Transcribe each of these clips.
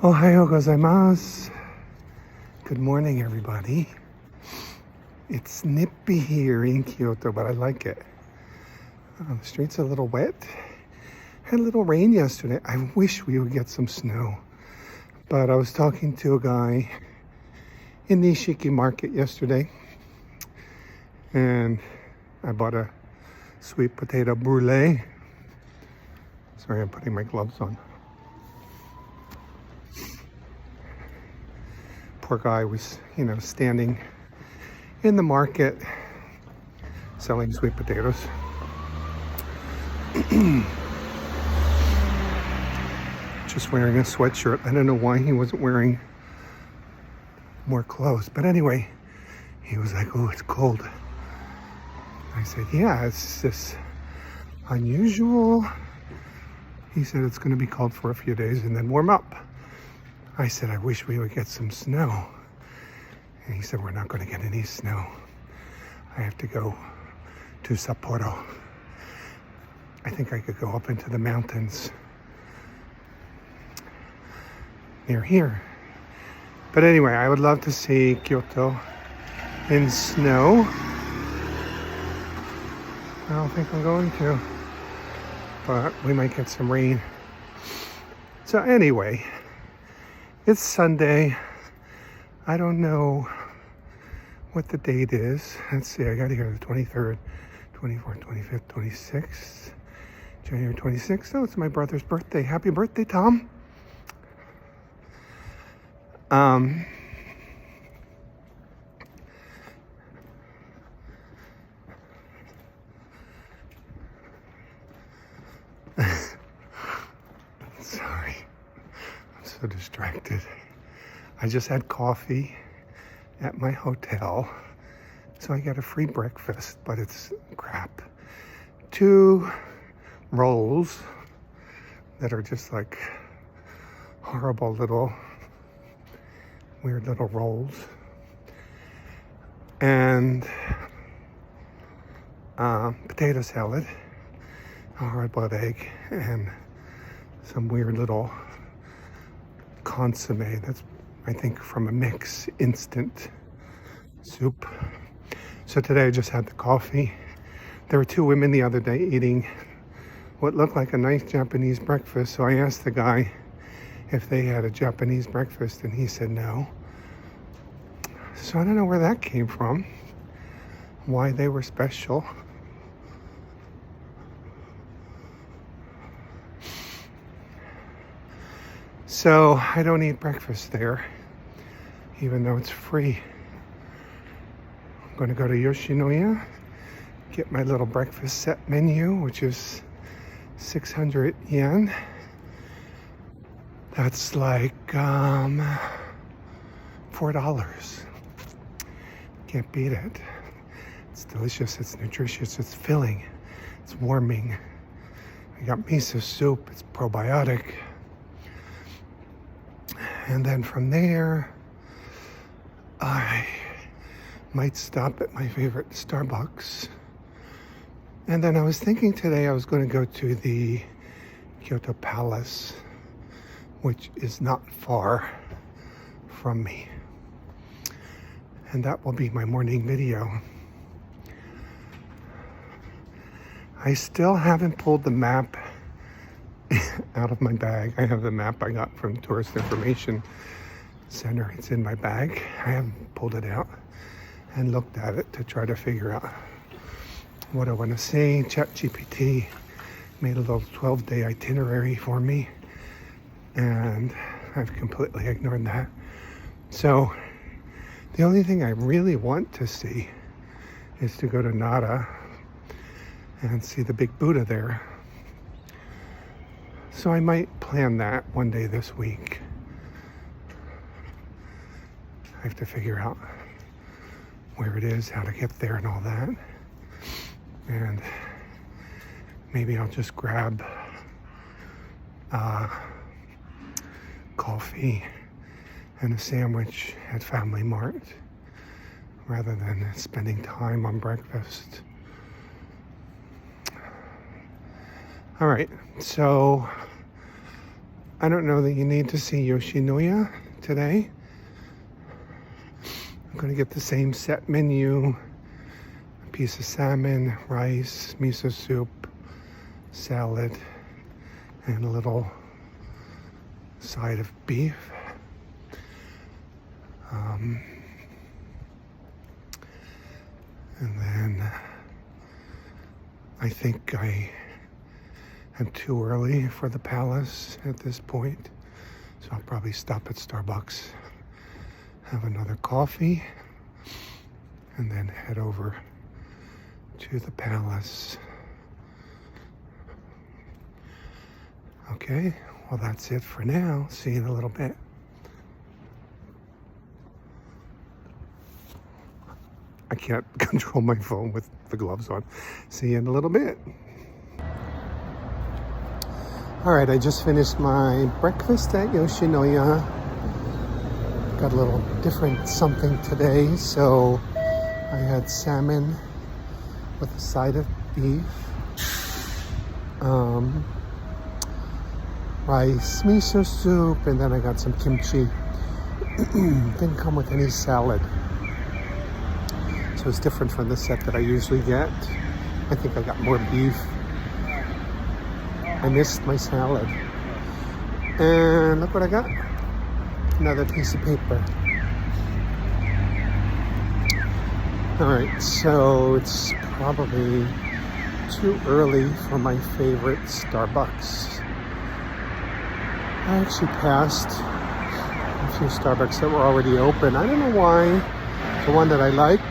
Ohayo gozaimasu. Good morning, everybody. It's nippy here in Kyoto, but I like it. The street's a little wet. Had a little rain yesterday. I wish we would get some snow. But I was talking to a guy in the Ishiki market yesterday, and I bought a sweet potato brulee. Sorry, I'm putting my gloves on. Poor guy was, standing in the market selling sweet potatoes. Just wearing a sweatshirt. I don't know why he wasn't wearing more clothes. But anyway, he was like, oh, it's cold. I said, yeah, it's just unusual. He said it's going to be cold for a few days and then warm up. I said, I wish we would get some snow. And he said, we're not going to get any snow. I have to go to Sapporo. I think I could go up into the mountains near here. But anyway, I would love to see Kyoto in snow. I don't think I'm going to, but we might get some rain. So anyway, it's Sunday. I don't know what the date is. Let's see, I got here the 23rd, 24th, 25th, 26th, January 26th. Oh, it's my brother's birthday. Happy birthday, Tom. Sorry, I'm so distracted. I just had coffee at my hotel, so I got a free breakfast, but it's crap. 2 rolls that are just like horrible little, weird little rolls, and potato salad, a hard-boiled egg, and some weird little consomme that's, I think, from a mix instant soup. So today I just had the coffee. There were 2 women the other day eating what looked like a nice Japanese breakfast. So I asked the guy if they had a Japanese breakfast, and he said no. So I don't know where that came from, why they were special. So I don't eat breakfast there, even though it's free. I'm going to go to Yoshinoya, get my little breakfast set menu, which is 600 yen. That's like $4. Can't beat it. It's delicious, it's nutritious, it's filling, it's warming. I got miso soup, it's probiotic. And then from there, I might stop at my favorite Starbucks. And then I was thinking today I was going to go to the Kyoto Palace, which is not far from me. And that will be my morning video. I still haven't pulled the map out of my bag. I have the map I got from Tourist Information Center. It's in my bag. I haven't pulled it out and looked at it to try to figure out what I want to see. ChatGPT made a little 12-day itinerary for me, and I've completely ignored that. So the only thing I really want to see is to go to Nara and see the big Buddha there. So I might plan that one day this week. I have to figure out where it is, how to get there and all that. And maybe I'll just grab coffee and a sandwich at Family Mart rather than spending time on breakfast. All right, so I don't know that you need to see Yoshinoya today. I'm going to get the same set menu, a piece of salmon, rice, miso soup, salad, and a little side of beef. And then I think I am too early for the palace at this point, so I'll probably stop at Starbucks, have another coffee, and then head over to the palace. Okay, well that's it for now. See you in a little bit. I can't control my phone with the gloves on. See you in a little bit. All right, I just finished my breakfast at Yoshinoya. Got a little different something today. So I had salmon with a side of beef, rice, miso soup, and then I got some kimchi. Didn't come with any salad. So it's different from the set that I usually get. I think I got more beef. I missed my salad. And look what I got. Another piece of paper. All right, so it's probably too early for my favorite Starbucks. I actually passed a few Starbucks that were already open. I don't know why the one that I like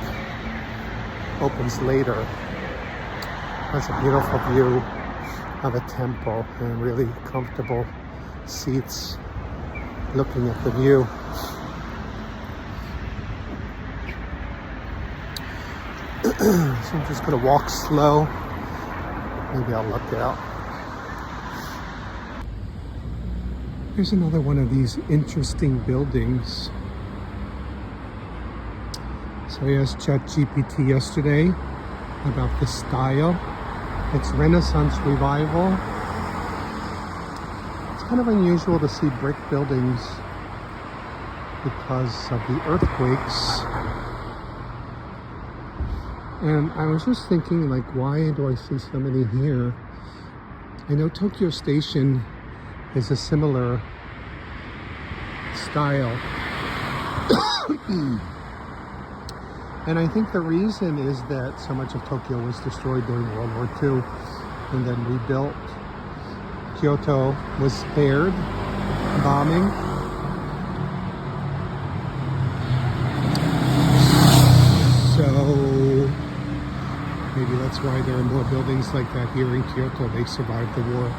opens later. Has a beautiful view of a temple and really comfortable seats looking at the view. So I'm just gonna walk slow. Maybe I'll look out. Here's another one of these interesting buildings. So I asked ChatGPT yesterday about the style. It's Renaissance Revival. It's kind of unusual to see brick buildings because of the earthquakes. And I was just thinking, like, why do I see so many here? I know Tokyo Station is a similar style. And I think the reason is that so much of Tokyo was destroyed during World War II and then rebuilt. Kyoto was spared bombing. So maybe that's why there are more buildings like that here in Kyoto. They survived the war.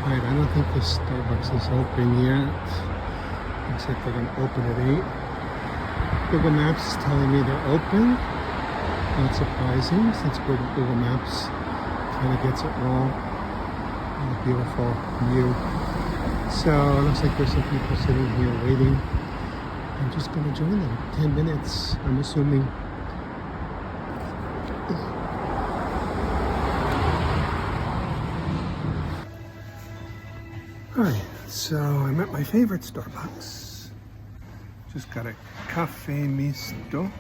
Alright, I don't think the Starbucks is open yet. Looks like they're going to open at 8. Google Maps is telling me they're open. Not surprising, since Google Maps kind of gets it wrong. And a beautiful view. So it looks like there's some people sitting here waiting. I'm just going to join them. 10 minutes, I'm assuming. Alright, so I'm at my favorite Starbucks. Just got a cafe misto.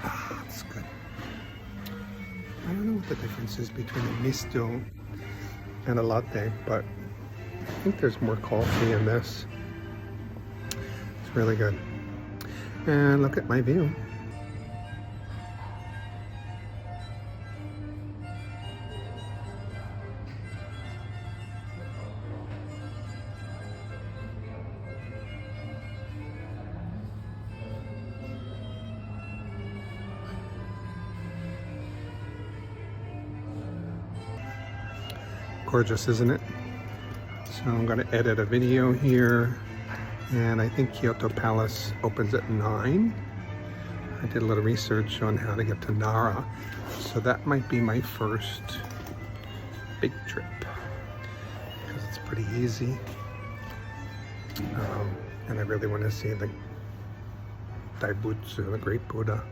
Ah, that's good. I don't know what the difference is between a misto and a latte, but I think there's more coffee in this. It's really good. And look at my view. Gorgeous, isn't it? So I'm going to edit a video here, and I think Kyoto Palace opens at 9. I did a little research on how to get to Nara, so that might be my first big trip because it's pretty easy, and I really want to see the Daibutsu, the Great Buddha.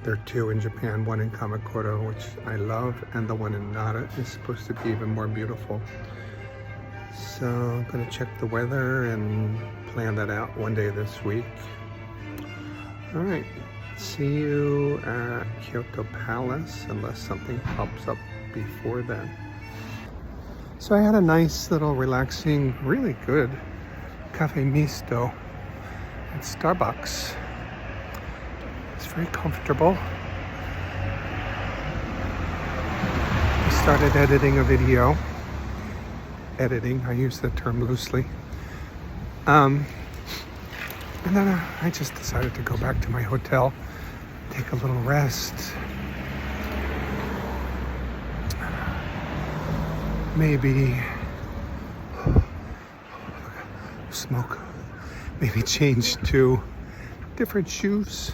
There are two in Japan, one in Kamakura, which I love, and the one in Nara is supposed to be even more beautiful. So I'm gonna check the weather and plan that out one day this week. All right, see you at Kyoto Palace unless something pops up before then. So I had a nice little relaxing, really good cafe misto at Starbucks. It's very comfortable. I started editing a video. Editing, I use the term loosely. And then I just decided to go back to my hotel, take a little rest. Maybe smoke. Maybe change to different shoes.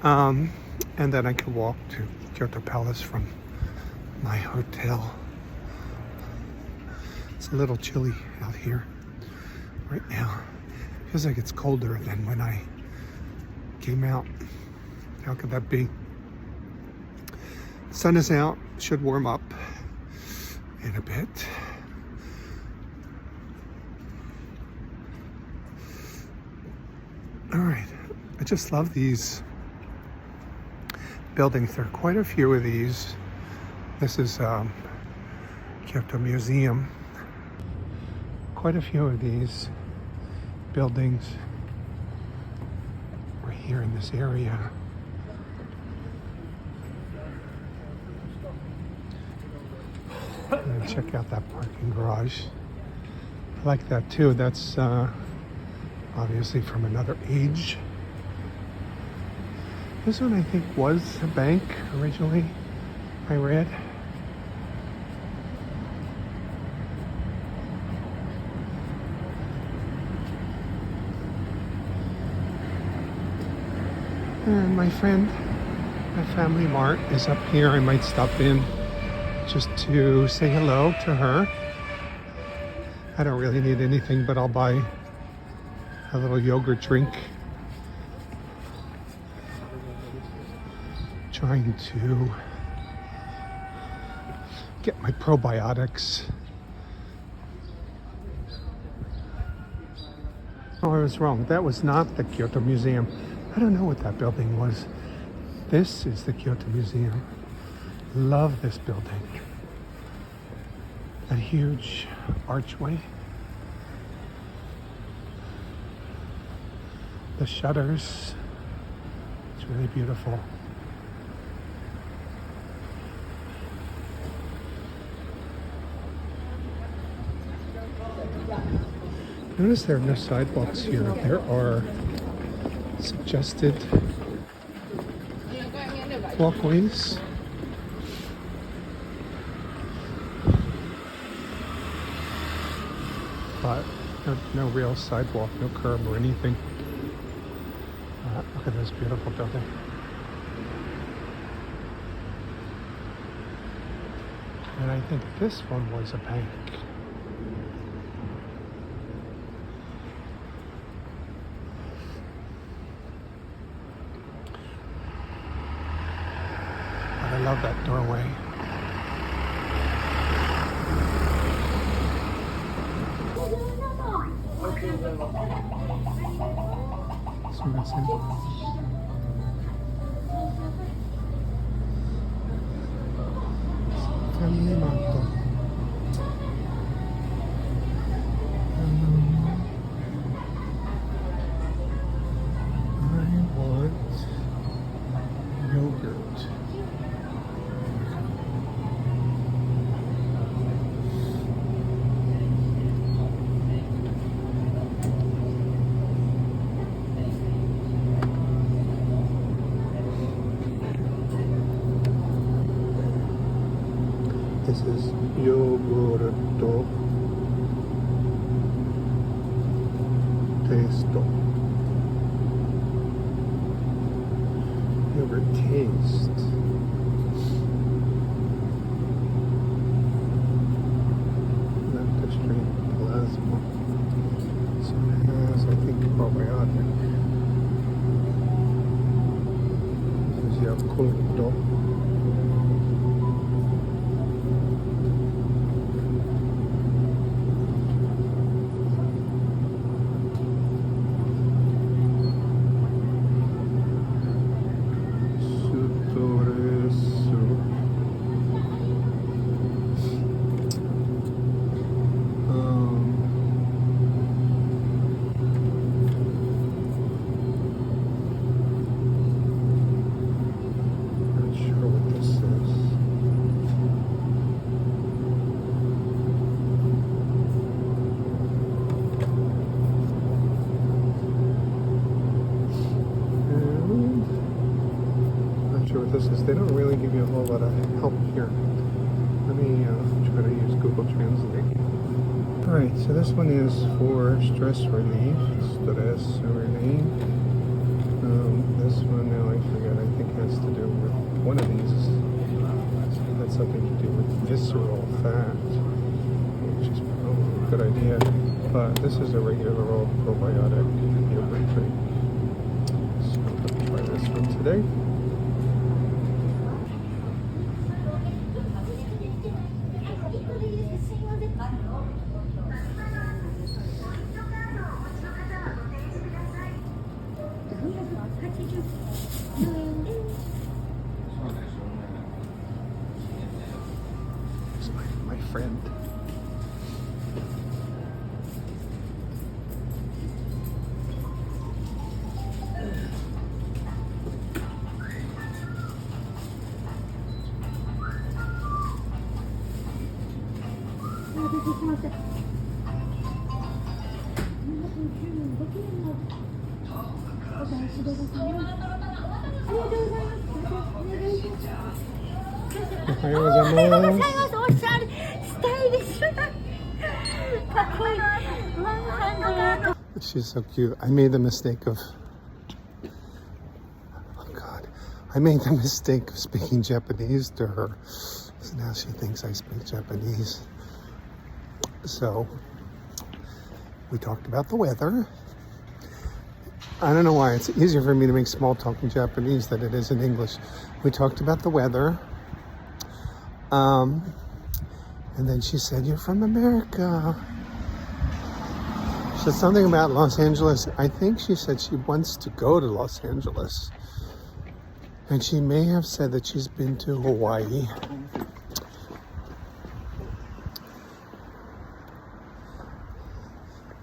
And then I could walk to Kyoto Palace from my hotel. It's a little chilly out here right now. Feels like it's colder than when I came out. How could that be? Sun is out, should warm up in a bit. All right, I just love these buildings. There are quite a few of these. This is Kyoto Museum. Quite a few of these buildings right here in this area. And check out that parking garage. I like that too. That's obviously from another age. This one I think was a bank originally, I read. And my friend at Family Mart is up here. I might stop in just to say hello to her. I don't really need anything, but I'll buy a little yogurt drink. Trying to get my probiotics. Oh, I was wrong. That was not the Kyoto Museum. I don't know what that building was. This is the Kyoto Museum. Love this building. A huge archway. The shutters. It's really beautiful. Notice there are no sidewalks here. There are suggested walkways. But no real sidewalk, no curb or anything. Look at this beautiful building. And I think this one was a bank. I love that doorway. Family Mart. I want yogurt. This is yogurt taste. Yogurt taste. Lactose-free plasma. So I have Kyoto. Not sure what this is. Not sure what this is. They don't really give you a whole lot of help here. Let me try to use Google Translate. Alright, so this one is for stress relief. Stress relief. This one now I forget. I think has to do with one of these. Had something to do with visceral fat, which is probably a good idea. But this is a regular old probiotic yogurt drink. So I'm going to try this one today. It's my friend. She's so cute. I made the mistake of, oh God, I made the mistake of speaking Japanese to her. So now she thinks I speak Japanese. So we talked about the weather. I don't know why. It's easier for me to make small talk in Japanese than it is in English. We talked about the weather. And then she said, "You're from America." She said something about Los Angeles. I think she said she wants to go to Los Angeles. And she may have said that she's been to Hawaii.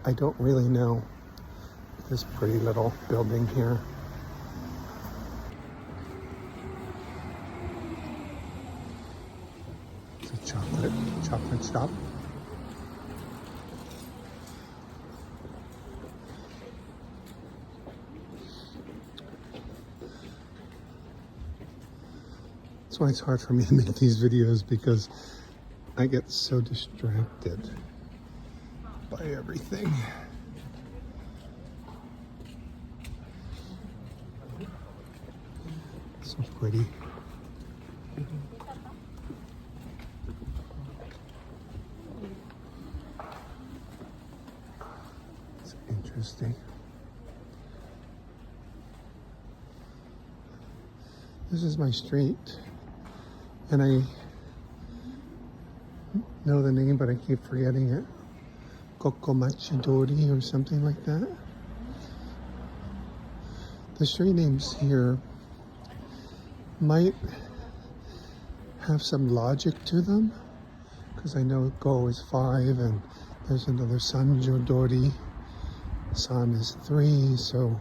I don't really know this pretty little building here. It's a chocolate shop. That's why it's hard for me to make these videos, because I get so distracted by everything. So pretty. It's interesting. This is my street, and I know the name, but I keep forgetting it. Kokomachidori or something like that. The street names here might have some logic to them, because I know Go is 5 and there's another Sanjodori. San is 3, so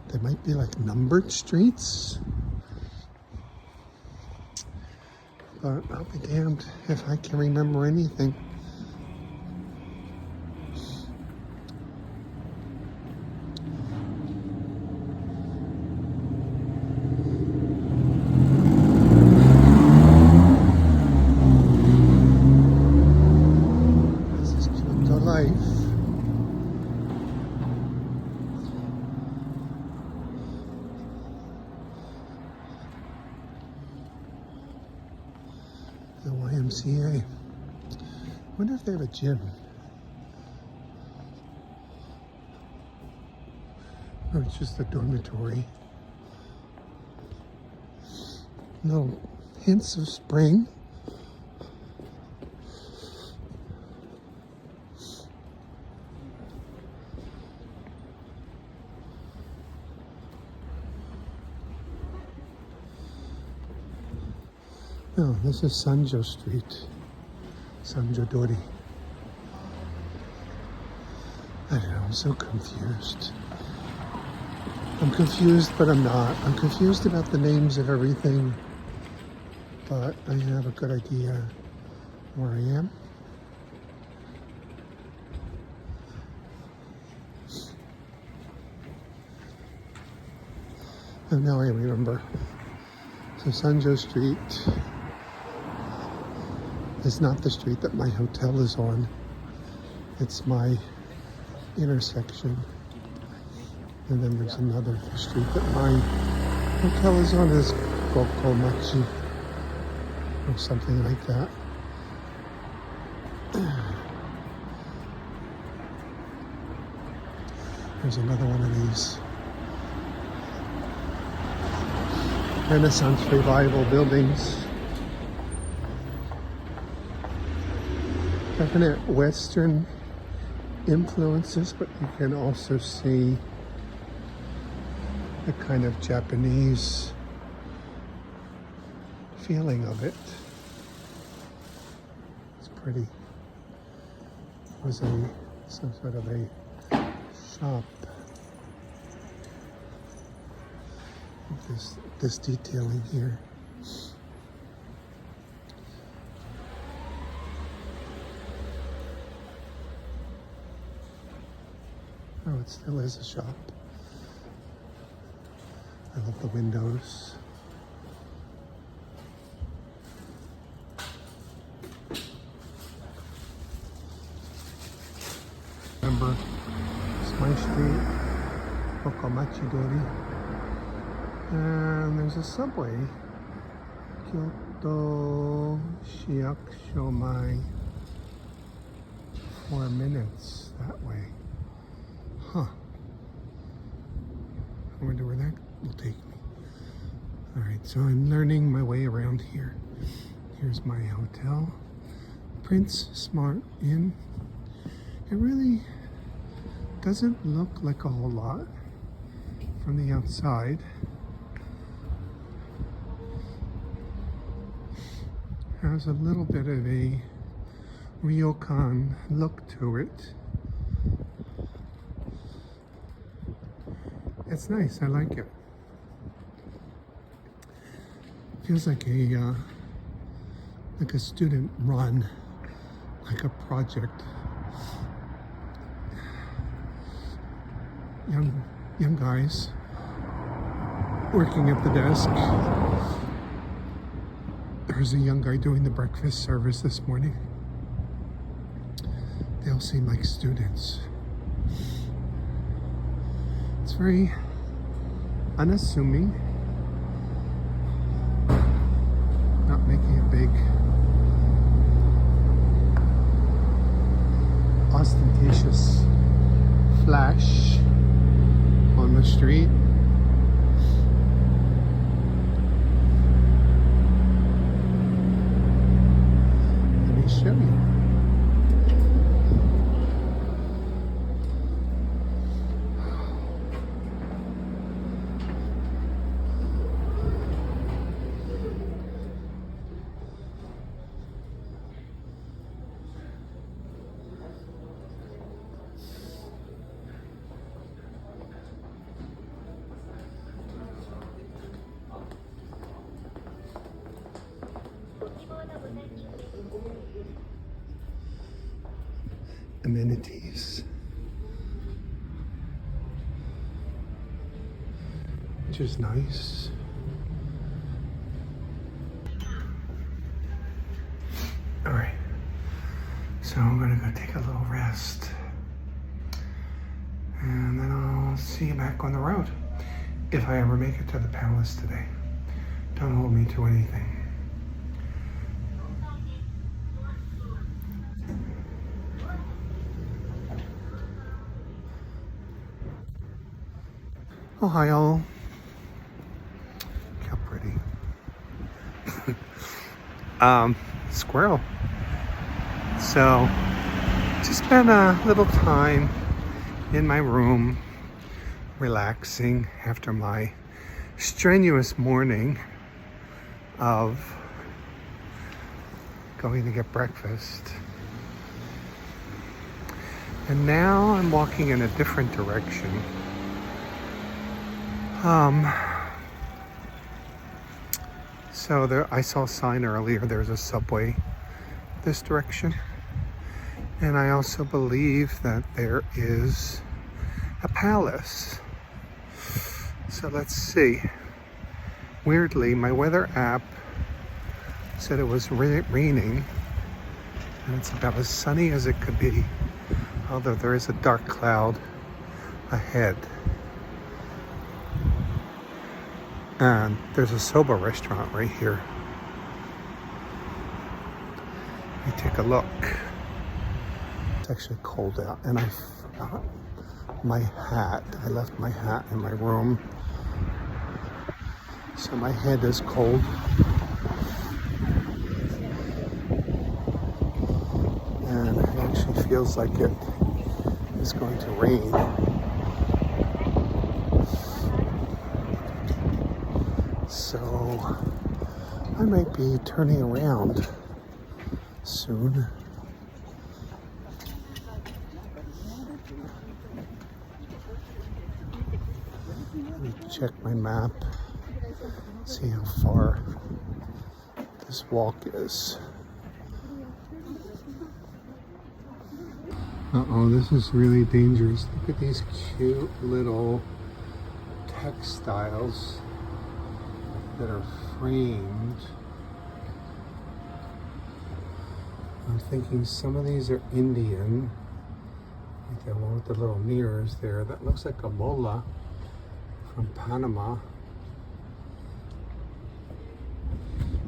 they might be like numbered streets. But I'll be damned if I can remember anything. This is Kyoto life. The YMCA. I wonder if they have a gym. Or it's just a dormitory. Little hints of spring. No, this is Sanjo Street. Sanjo Dori. I don't know, I'm so confused. I'm confused, but I'm not. I'm confused about the names of everything, but I have a good idea where I am. And now I remember. So Sanjo Street is not the street that my hotel is on. It's my intersection. And then there's another street that my hotel is on, is Gokomachi or something like that. There's another one of these Renaissance Revival buildings. Definite Western influences, but you can also see the kind of Japanese feeling of it. It's pretty. It was some sort of a shop. This detailing here. Oh, it still is a shop. I love the windows. Remember, it's my street, Gokomachi Dori. And there's a subway, Kyoto Shiakusho 4 minutes that way. Huh. I wonder where that will take me. All right, so I'm learning my way around here. Here's my hotel, Prince Smart Inn. It really doesn't look like a whole lot from the outside. Has a little bit of a ryokan look to it. It's nice, I like it. Feels like a student run, like a project. Young guys working at the desk. There's a young guy doing the breakfast service this morning. They all seem like students. It's very unassuming. Not making a big ostentatious flash on the street. Show you. Amenities, which is nice. All right, so I'm gonna go take a little rest, and then I'll see you back on the road if I ever make it to the palace today. Don't hold me to anything. Ohio. Look how pretty. squirrel. So just spent a little time in my room relaxing after my strenuous morning of going to get breakfast. And now I'm walking in a different direction. So there, I saw a sign earlier, there's a subway this direction. And I also believe that there is a palace. So let's see. Weirdly, my weather app said it was raining, and it's about as sunny as it could be, although there is a dark cloud ahead. And there's a soba restaurant right here. Let me take a look. It's actually cold out, and I forgot my hat. I left my hat in my room, so my head is cold. And it actually feels like it is going to rain. So I might be turning around soon. Let me check my map, see how far this walk is. Uh-oh, this is really dangerous. Look at these cute little textiles that are framed. I'm thinking some of these are Indian. Like that one with the little mirrors there. That looks like a bola from Panama.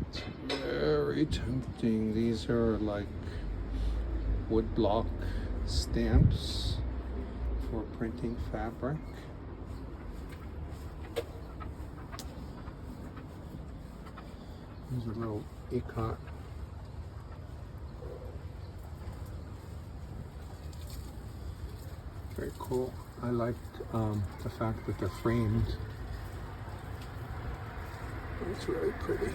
It's very tempting. These are like woodblock stamps for printing fabric. There's a little ikat. Very cool. I like the fact that they're framed. It's really pretty.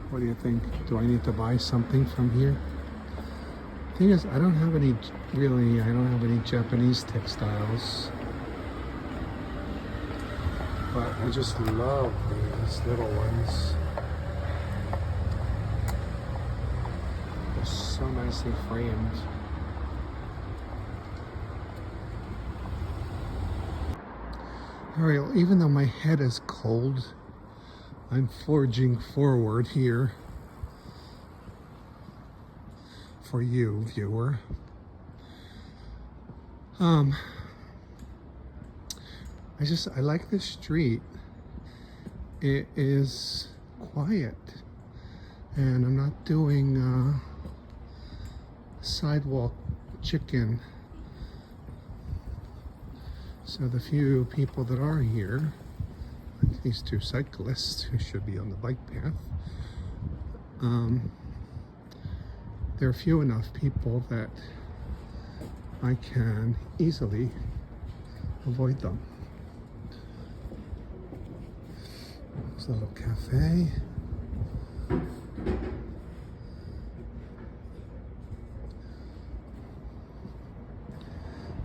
What do you think? Do I need to buy something from here? Thing is, I don't have any Japanese textiles. But I just love these little ones. They're so nicely framed. Alright, well, even though my head is cold, I'm forging forward here for you, viewer. I like this street. It is quiet, and I'm not doing sidewalk chicken. So the few people that are here, like these two cyclists who should be on the bike path, there are few enough people that I can easily avoid them. There's a little cafe.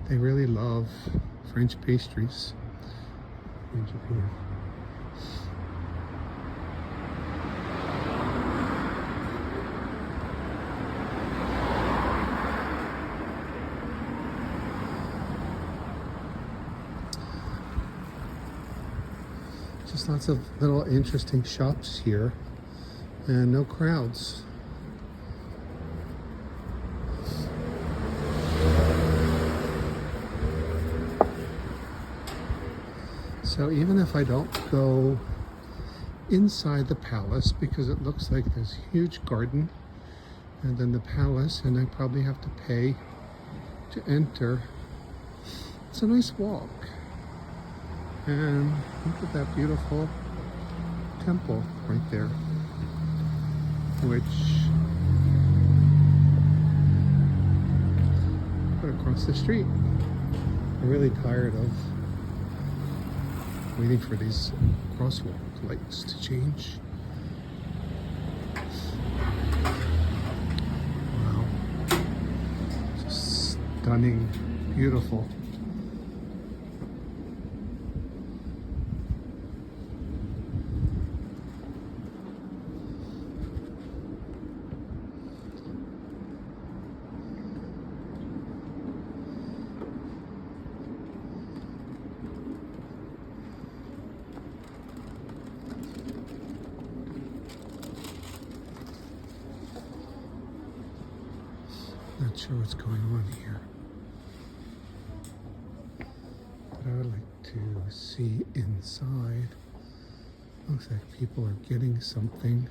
They really love French pastries in Japan. Just lots of little interesting shops here and no crowds. So even if I don't go inside the palace, because it looks like there's a huge garden and then the palace, and I probably have to pay to enter, it's a nice walk. And look at that beautiful temple right there, which put across the street. I'm really tired of waiting for these crosswalk lights to change. Wow. Just stunning, beautiful. Not sure what's going on here, but I would like to see inside. Looks like people are getting something.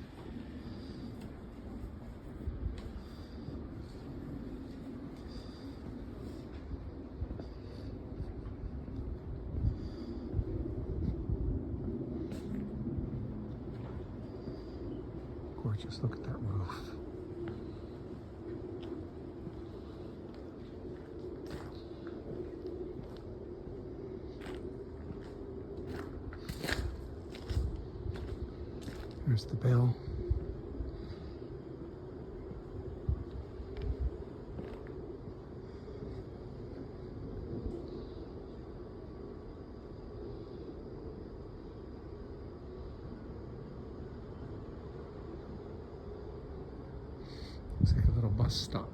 Gorgeous, look at that roof. There's the bell. Looks like a little bus stop.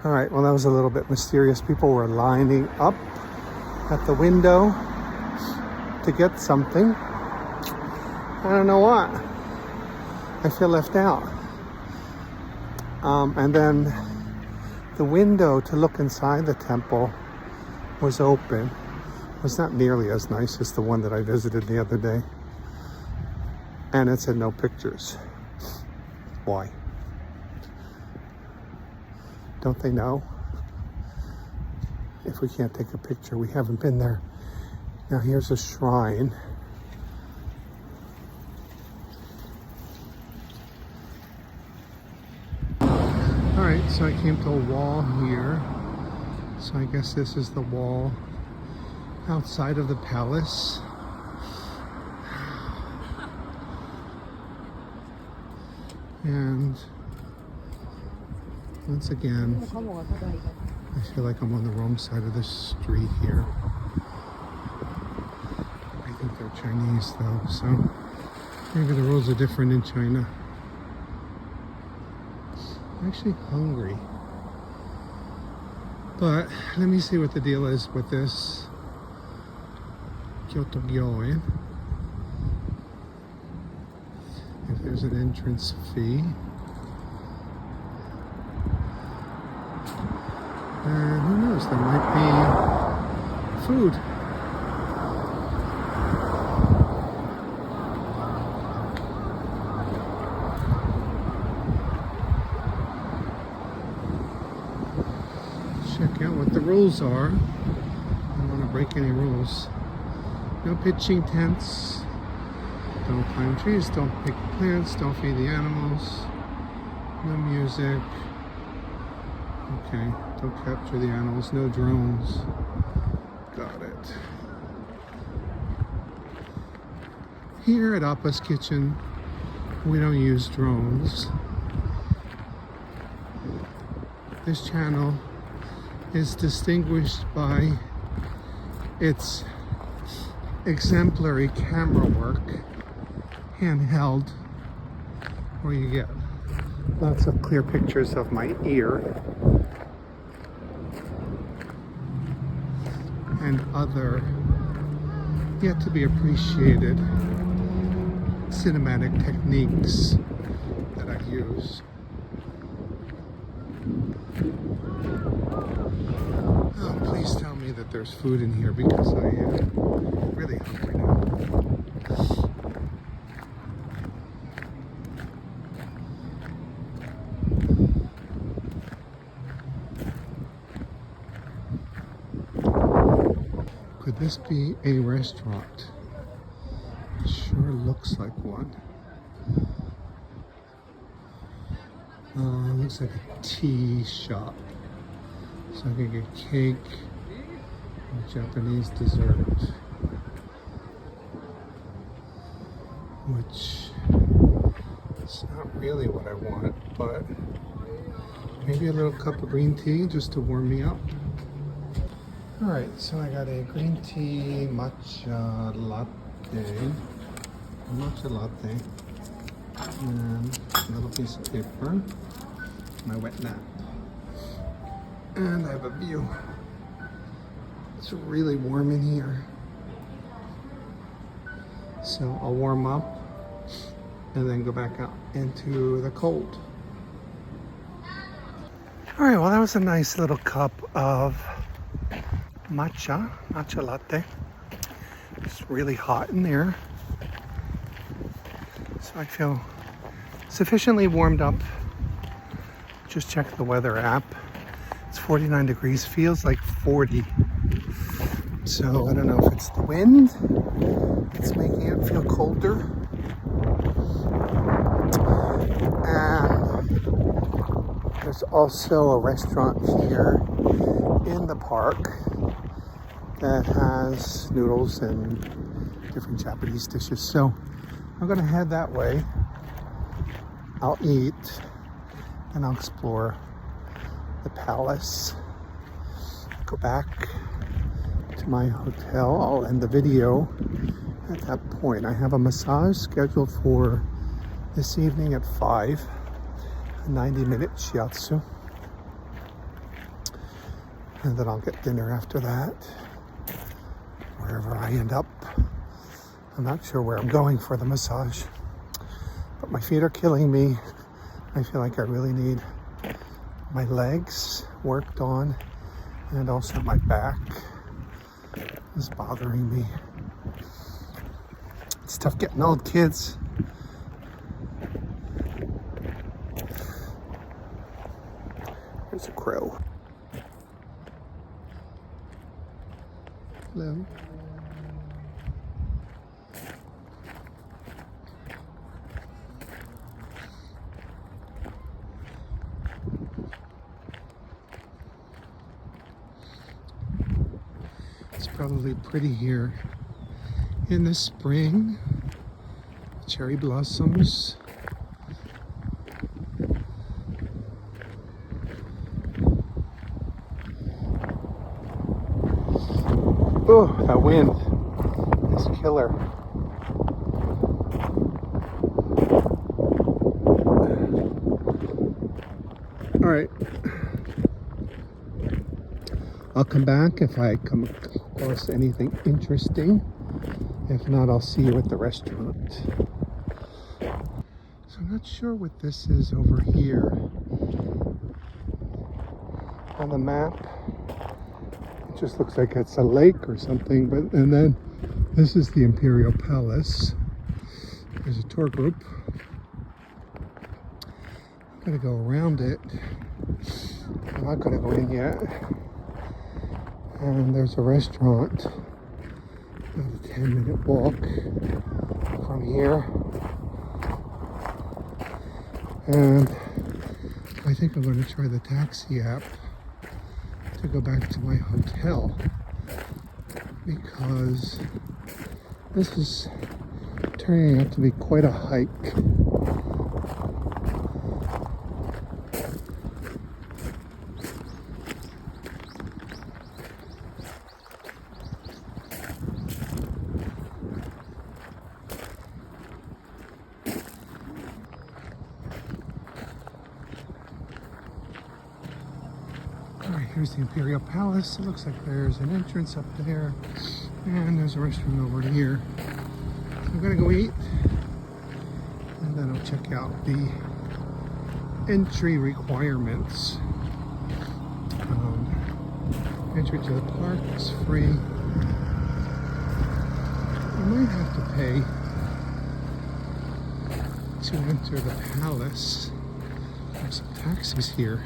All right, well, that was a little bit mysterious. People were lining up at the window to get something. I don't know what. I feel left out. And then the window to look inside the temple was open. It was not nearly as nice as the one that I visited the other day. And it said no pictures. Why? Don't they know? If we can't take a picture, we haven't been there. Now here's a shrine. Alright, so I came to a wall here. So I guess this is the wall outside of the palace. And once again, I feel like I'm on the wrong side of the street here. I think they're Chinese though, so maybe the rules are different in China. I'm actually hungry. But let me see what the deal is with this Kyoto Imperial. If there's an entrance fee. And who knows, there might be food. Check out what the rules are. I don't want to break any rules. No pitching tents. Don't climb trees. Don't pick plants. Don't feed the animals. No music. Okay, don't capture the animals, no drones. Got it. Here at Appa's Kitchen, we don't use drones. This channel is distinguished by its exemplary camera work, handheld, where you get lots of clear pictures of my ear and other yet to be appreciated cinematic techniques that I use. Oh, please tell me that there's food in here because I am really hungry now. Could this be a restaurant? It sure looks like one. Looks like a tea shop. So I can get cake and Japanese dessert, which is not really what I want, but maybe a little cup of green tea just to warm me up. All right, so I got a green tea matcha latte, and a little piece of paper, my wet nap, and I have a view. It's really warm in here, so I'll warm up and then go back out into the cold. All right, well, that was a nice little cup of matcha latte. It's really hot in there, so I feel sufficiently warmed up. Just checked the weather app. It's 49 degrees, feels like 40. So I don't know if it's the wind, it's making it feel colder. And there's also a restaurant here in the park that has noodles and different Japanese dishes. So I'm gonna head that way. I'll eat and I'll explore the palace. Go back to my hotel. I'll end the video at that point. I have a massage scheduled for this evening at 5, a 90-minute shiatsu. And then I'll get dinner after that, wherever I end up. I'm not sure where I'm going for the massage, but my feet are killing me. I feel like I really need my legs worked on, and also my back is bothering me. It's tough getting old, kids. There's a crow. Hello. It's probably pretty here in the spring. Cherry blossoms. Oh, that wind is killer. All right. I'll come back if I come across anything interesting. If not, I'll see you at the restaurant. So I'm not sure what this is over here on the map. It just looks like it's a lake or something, but and then this is the Imperial Palace. There's a tour group. I'm gonna go around it. I'm not gonna go in yet. And there's a restaurant, about a 10-minute walk from here. And I think I'm going to try the taxi app to go back to my hotel, because this is turning out to be quite a hike. Here's the Imperial Palace. It looks like there's an entrance up there, and there's a restaurant over here. So I'm gonna go eat, and then I'll check out the entry requirements. Entry to the park is free. You might have to pay to enter the palace. There's some taxis here.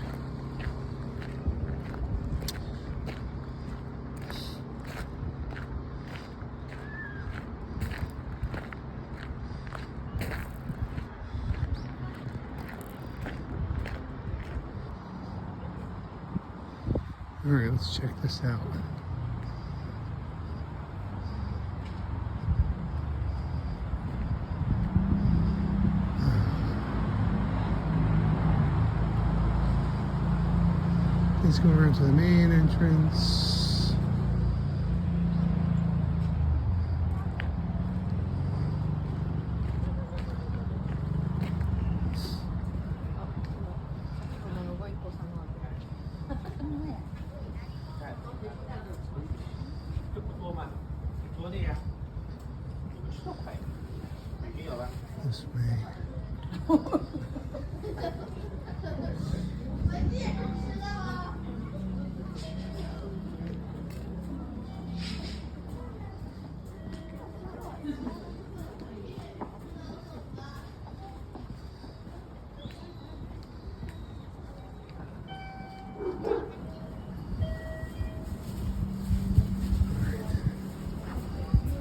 All right, let's check this out. Let's go around to the main entrance. This way.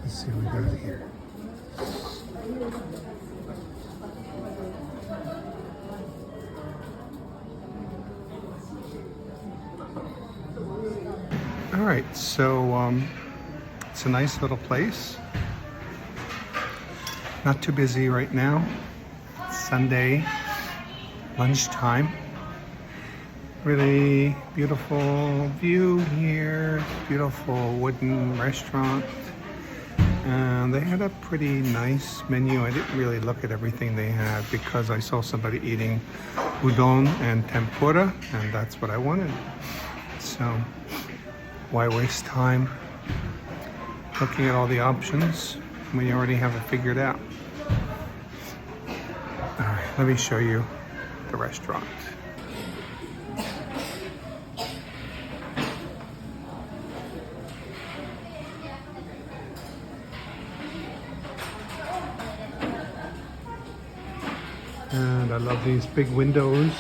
Let's see what we got here. All right, so it's a nice little place. Not too busy right now. It's Sunday, lunchtime. Really beautiful view here. Beautiful wooden restaurant. And they had a pretty nice menu. I didn't really look at everything they had because I saw somebody eating udon and tempura, and that's what I wanted. So why waste time looking at all the options when you already have it figured out? All right, let me show you the restaurant. And I love these big windows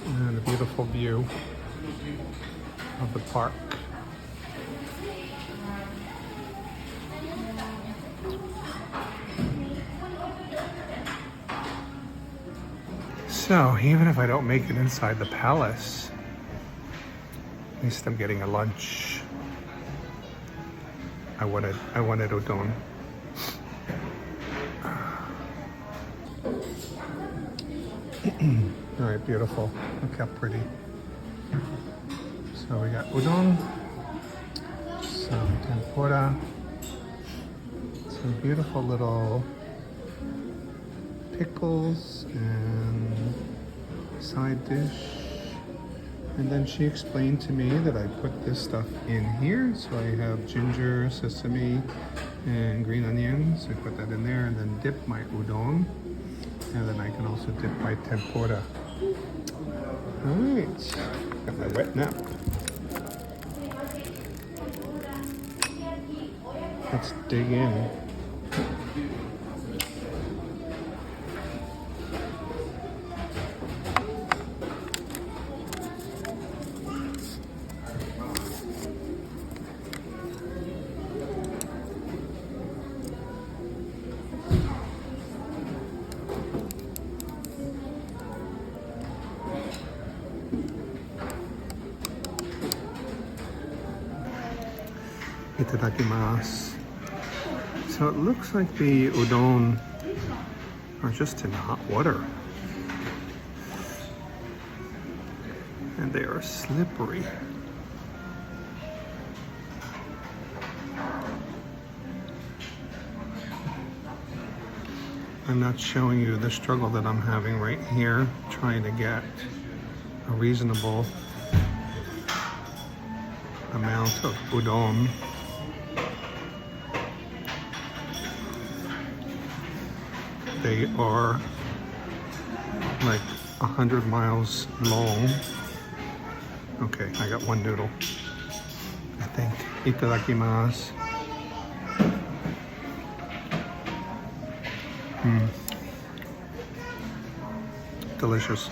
and a beautiful view of the park. So even if I don't make it inside the palace, at least I'm getting a lunch. I wanted udon. All right, beautiful. Look how pretty. So we got udon, some tempura, some beautiful little pickles and side dish. And then she explained to me that I put this stuff in here. So I have ginger, sesame, and green onions. I put that in there and then dip my udon. And then I can also dip my tempura. All right, got my wet nap. Let's dig in. Itadakimasu. So it looks like the udon are just in hot water. And they are slippery. I'm not showing you the struggle that I'm having right here, trying to get a reasonable amount of udon. They are like 100 miles long. Okay, I got one noodle, I think. Itadakimasu. Delicious.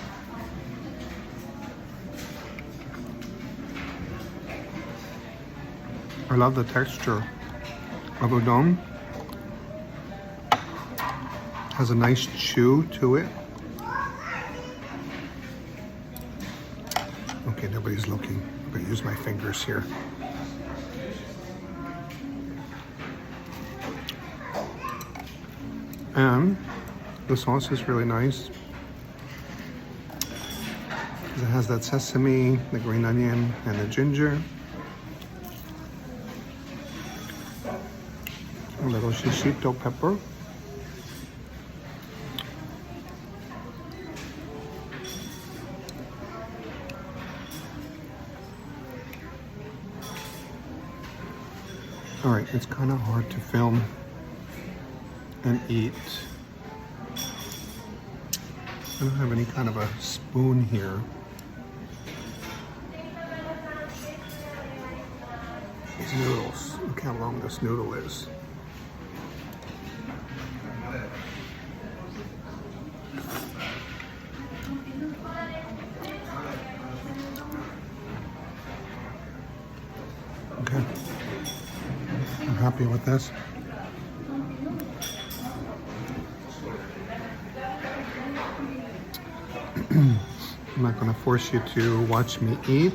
I love the texture of udon. Has a nice chew to it. Okay, nobody's looking. I'm gonna use my fingers here. And the sauce is really nice. It has that sesame, the green onion, and the ginger. A little shishito pepper. All right, it's kind of hard to film and eat. I don't have any kind of a spoon here. These noodles, look how long this noodle is. Okay, I'm happy with this. I'm not going to force you to watch me eat.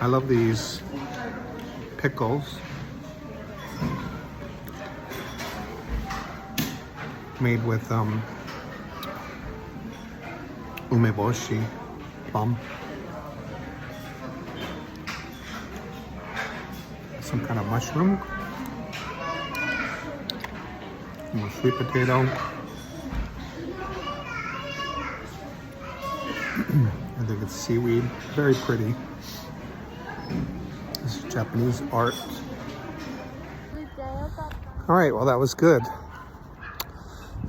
I love these pickles made with umeboshi plum. Some kind of mushroom. More sweet potato. I think it's seaweed. Very pretty. This is Japanese art. All right, well, that was good.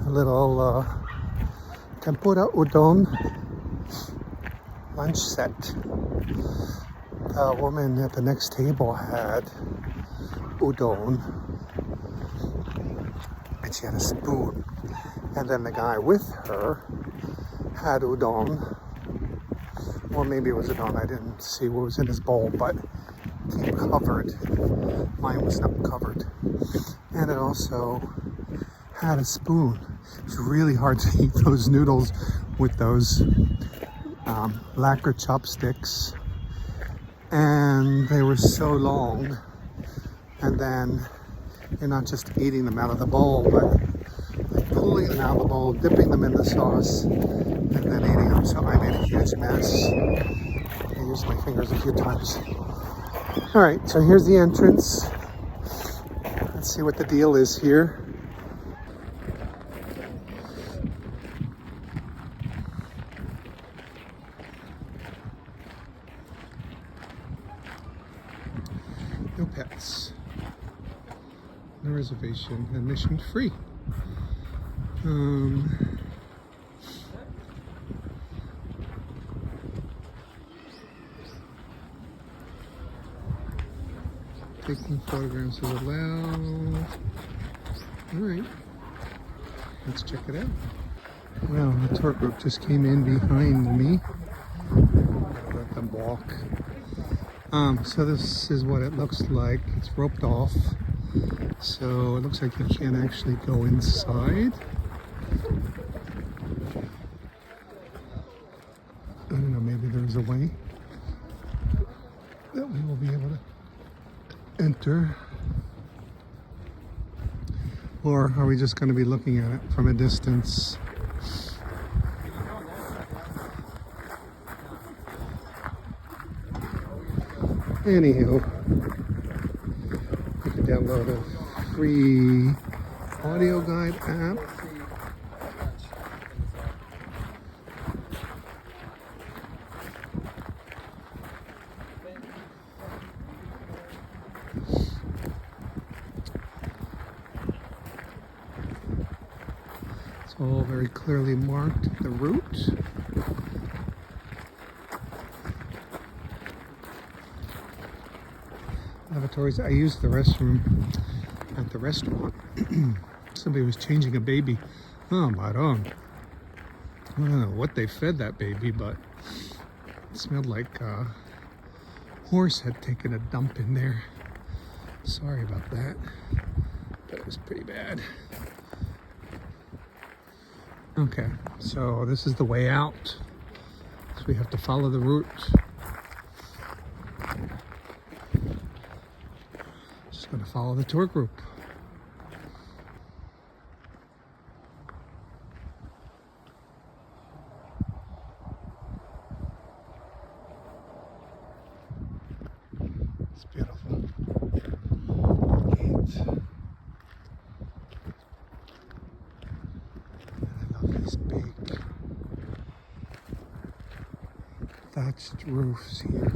A little tempura udon lunch set. The woman at the next table had udon, and she had a spoon. And then the guy with her had udon. Or maybe it was udon. I didn't see what was in his bowl, but it came covered. Mine was not covered. And it also had a spoon. It's really hard to eat those noodles with those lacquer chopsticks. And they were so long. And then you're not just eating them out of the bowl, but like pulling them out of the bowl, dipping them in the sauce, and then eating them. So I made a huge mess. I used my fingers a few times. All right, so here's the entrance. Let's see what the deal is here. No pets. No reservation. Admission free. Taking photographs is allowed. All right, let's check it out. Well, the tour group just came in behind me. Let them walk. So this is what it looks like. It's roped off, so it looks like you can't actually go inside. I don't know, maybe there's a way that we will be able to enter. Or are we just going to be looking at it from a distance? Anywho, you can download a free audio guide app. It's all very clearly marked, the route. Lavatories. I used the restroom at the restaurant. Somebody was changing a baby. Oh, maron. I don't know what they fed that baby, but it smelled like a horse had taken a dump in there. Sorry about that, but it was pretty bad. Okay, so this is the way out. So we have to follow the route. Gonna follow the tour group. It's beautiful. Gate. And I love these big thatched roofs here.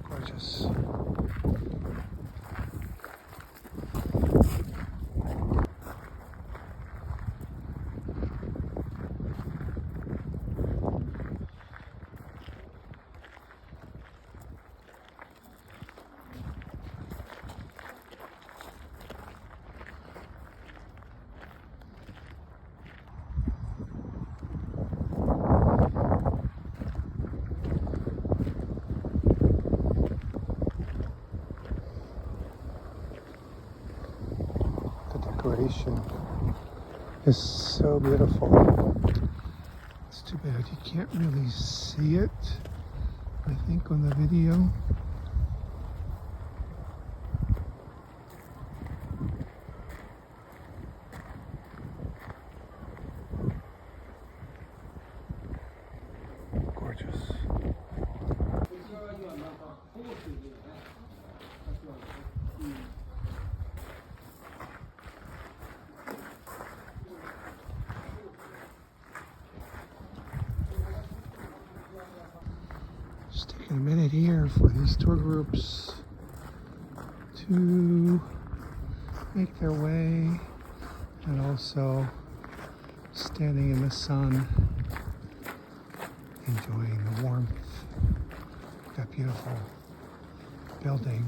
Gorgeous. Decoration is so beautiful. It's too bad you can't really see it, I think, on the video. Gorgeous. Just taking a minute here for these tour groups to make their way, and also standing in the sun, enjoying the warmth. That beautiful building.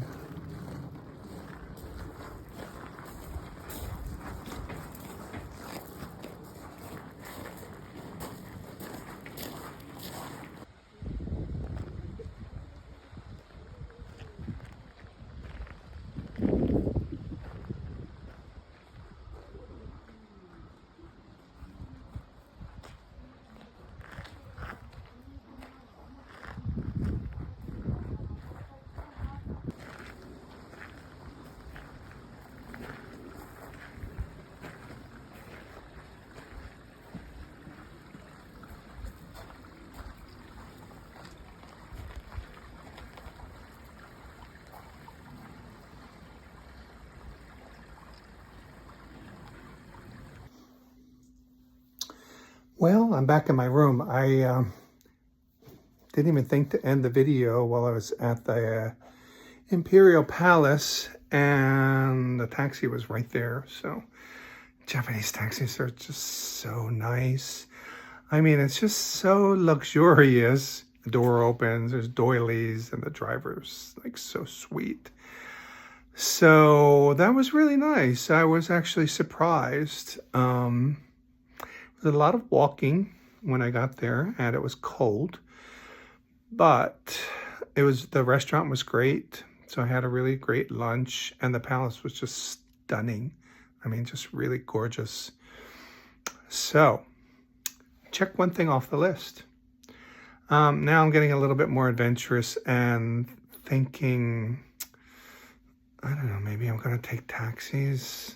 Well, I'm back in my room. I didn't even think to end the video while I was at the Imperial Palace, and the taxi was right there. So Japanese taxis are just so nice. I mean, it's just so luxurious. The door opens, there's doilies, and the driver's like so sweet. So that was really nice. I was actually surprised. There's a lot of walking when I got there, and it was cold, but the restaurant was great. So I had a really great lunch, and the palace was just stunning. I mean, just really gorgeous. So check one thing off the list. Now I'm getting a little bit more adventurous and thinking, I don't know, maybe I'm going to take taxis.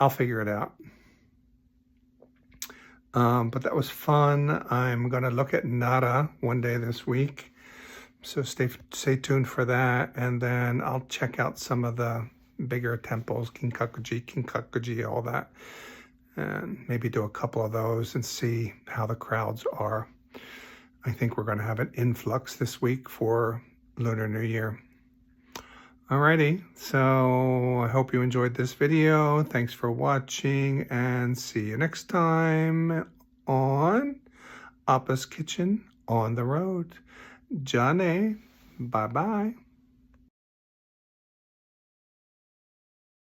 I'll figure it out. But that was fun. I'm going to look at Nara one day this week. So stay tuned for that. And then I'll check out some of the bigger temples, Kinkakuji, all that. And maybe do a couple of those and see how the crowds are. I think we're going to have an influx this week for Lunar New Year. Alrighty, so I hope you enjoyed this video. Thanks for watching, and see you next time on Appa's Kitchen on the Road. Jane, bye-bye.